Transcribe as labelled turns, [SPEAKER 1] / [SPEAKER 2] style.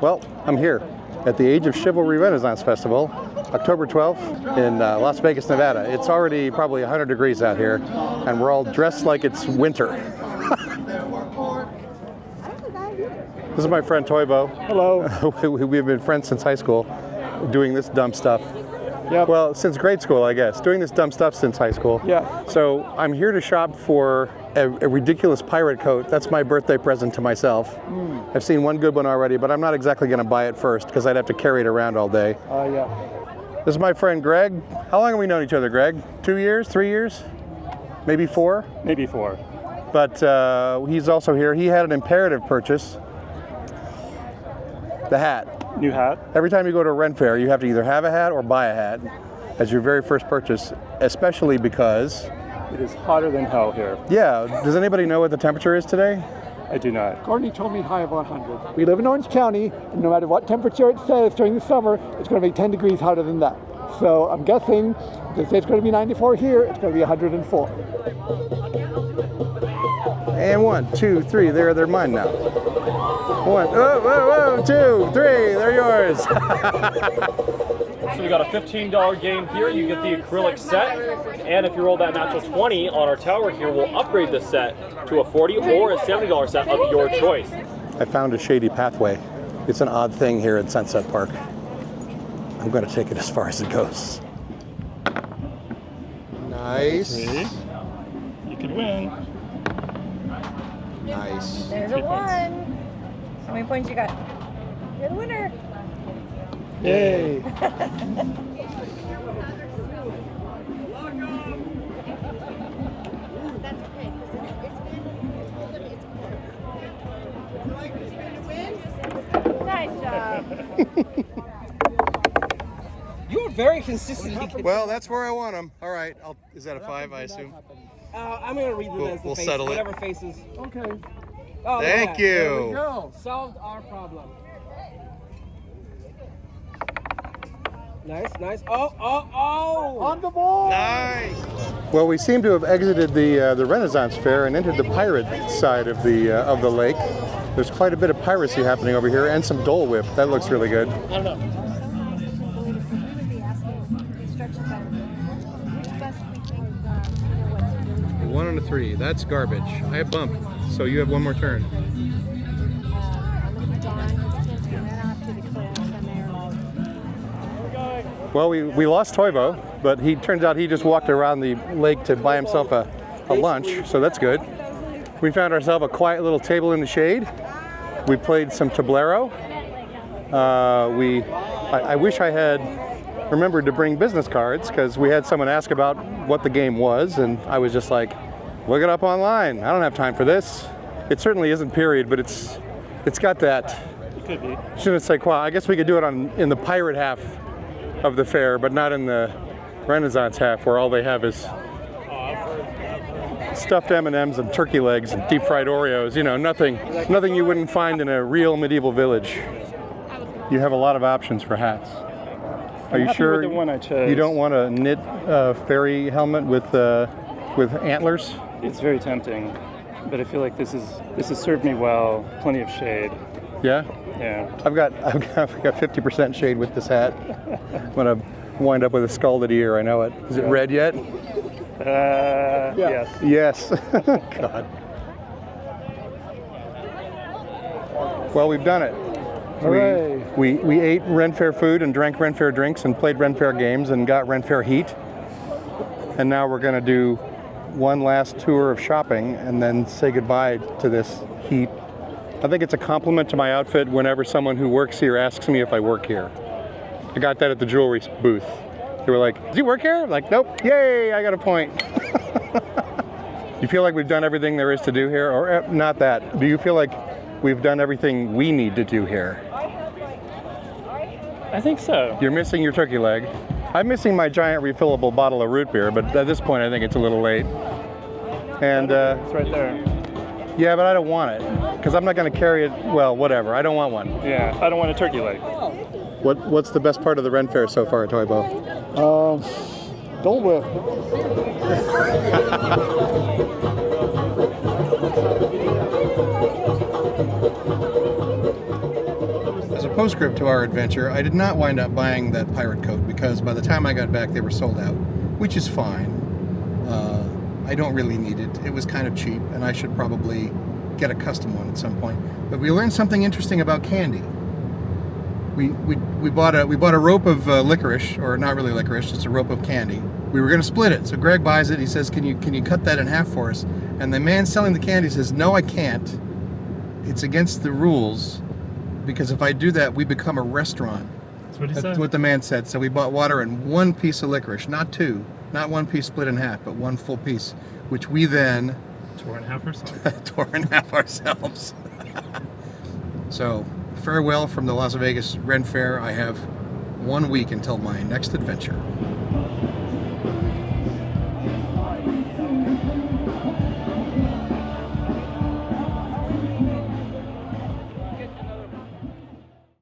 [SPEAKER 1] Well, I'm here at the Age of Chivalry Renaissance Festival, October 12th in Las Vegas, Nevada. It's already probably 100 degrees out here, and we're all dressed like it's winter. This is my friend Toivo.
[SPEAKER 2] Hello.
[SPEAKER 1] We've been friends since high school, doing this dumb stuff.
[SPEAKER 2] Yep.
[SPEAKER 1] Well, since grade school, I guess. Doing this dumb stuff since high school.
[SPEAKER 2] Yeah.
[SPEAKER 1] So I'm here to shop for a ridiculous pirate coat. That's my birthday present to myself. I've seen one good one already, but I'm not exactly going to buy it first because I'd have to carry it around all day.
[SPEAKER 2] Yeah.
[SPEAKER 1] This is my friend Greg. How long have we known each other, Greg? 2 years? 3 years? Maybe 4?
[SPEAKER 2] Maybe 4.
[SPEAKER 1] But he's also here. He had an imperative purchase. The hat.
[SPEAKER 2] New hat?
[SPEAKER 1] Every time you go to Renfaire, you have to either have a hat or buy a hat as your very first purchase, especially because...
[SPEAKER 2] It is hotter than hell here.
[SPEAKER 1] Yeah. Does anybody know what the temperature is today?
[SPEAKER 2] I do not.
[SPEAKER 3] Courtney told me high of 100. We live in Orange County, and no matter what temperature it says during the summer, it's going to be 10 degrees hotter than that. So I'm guessing if they say it's going to be 94 here, it's going to be 104.
[SPEAKER 1] And 1, 2, 3. They're mine now. 1, whoa, 2, 3. They're yours.
[SPEAKER 4] So we got a $15 game here. You get the acrylic set, and if you roll that natural 20 on our tower here, we'll upgrade the set to a $40 or a $70 set of your choice.
[SPEAKER 1] I found a shady pathway. It's an odd thing here at Sunset Park. I'm going to take it as far as it goes. Nice.
[SPEAKER 2] See? You could win.
[SPEAKER 1] Nice.
[SPEAKER 5] There's a 1. How many points you got? You're the winner.
[SPEAKER 2] Yay.
[SPEAKER 5] Nice job.
[SPEAKER 6] You're very consistent.
[SPEAKER 1] Well, that's where I want them. All right. Is that a 5, I assume?
[SPEAKER 6] I'm going to read them as the
[SPEAKER 1] We'll
[SPEAKER 6] face,
[SPEAKER 1] settle it.
[SPEAKER 6] whatever faces.
[SPEAKER 3] Okay.
[SPEAKER 6] Oh,
[SPEAKER 1] Thank you.
[SPEAKER 3] There we go.
[SPEAKER 6] Solved our problem. Nice. Oh!
[SPEAKER 3] On the ball.
[SPEAKER 1] Nice. Well, we seem to have exited the Renaissance Fair and entered the pirate side of the lake. There's quite a bit of piracy happening over here, and some Dole Whip. That looks really good.
[SPEAKER 6] I don't know.
[SPEAKER 1] 1 and a 3. That's garbage. I have bump, so you have one more turn. Well, we lost Toivo, but he turns out he just walked around the lake to buy himself a lunch, so that's good. We found ourselves a quiet little table in the shade. We played some tablero. I wish I had remembered to bring business cards because we had someone ask about what the game was, and I was just like, look it up online. I don't have time for this. It certainly isn't period, but it's got that.
[SPEAKER 2] It could be.
[SPEAKER 1] Shouldn't say qua. I guess we could do it in the pirate half of the fair, but not in the Renaissance half where all they have is stuffed M&Ms and turkey legs and deep fried Oreos. You know, nothing you wouldn't find in a real medieval village. You have a lot of options for hats. Are you sure
[SPEAKER 2] with the one I chose.
[SPEAKER 1] you don't want a knit fairy helmet with antlers?
[SPEAKER 2] It's very tempting, but I feel like this has served me well. Plenty of shade.
[SPEAKER 1] Yeah.
[SPEAKER 2] Yeah.
[SPEAKER 1] I've got 50% shade with this hat. I'm gonna wind up with a scalded ear. I know it. Is it red yet?
[SPEAKER 2] Yes.
[SPEAKER 1] Yes. God. Well, we've done it.
[SPEAKER 3] Hooray.
[SPEAKER 1] We ate Renfaire food and drank Renfaire drinks and played Renfaire games and got Renfaire heat. And now we're going to do one last tour of shopping and then say goodbye to this heat. I think it's a compliment to my outfit whenever someone who works here asks me if I work here. I got that at the jewelry booth. They were like, "Do you work here?" I'm like, nope. Yay, I got a point. You feel like we've done everything there is to do here? Or not that. Do you feel like we've done everything we need to do here?
[SPEAKER 2] I think so.
[SPEAKER 1] You're missing your turkey leg. I'm missing my giant refillable bottle of root beer, but at this point I think it's a little late. And
[SPEAKER 2] It's right there.
[SPEAKER 1] yeah, but I don't want it because I'm not going to carry it. Well, whatever. I don't want one.
[SPEAKER 2] Yeah, I don't want a turkey leg.
[SPEAKER 1] What's the best part of the Renfaire so far, Toivo?
[SPEAKER 3] Dole Whip.
[SPEAKER 1] Postscript to our adventure, I did not wind up buying that pirate coat because by the time I got back they were sold out, which is fine. I don't really need it. It was kind of cheap and I should probably get a custom one at some point. But we learned something interesting about candy. We bought a rope of licorice, or not really licorice, it's a rope of candy. We were going to split it, so Greg buys it. He says, "Can you cut that in half for us?" And the man selling the candy says, "No, I can't. It's against the rules because if I do that, we become a restaurant."
[SPEAKER 4] That's what he
[SPEAKER 1] That's
[SPEAKER 4] said.
[SPEAKER 1] what the man said. So we bought water and one piece of licorice, not two, not one piece split in half, but one full piece, which we then
[SPEAKER 4] Tore in half ourselves.
[SPEAKER 1] tore in half ourselves. So, farewell from the Las Vegas Renfaire. I have 1 week until my next adventure.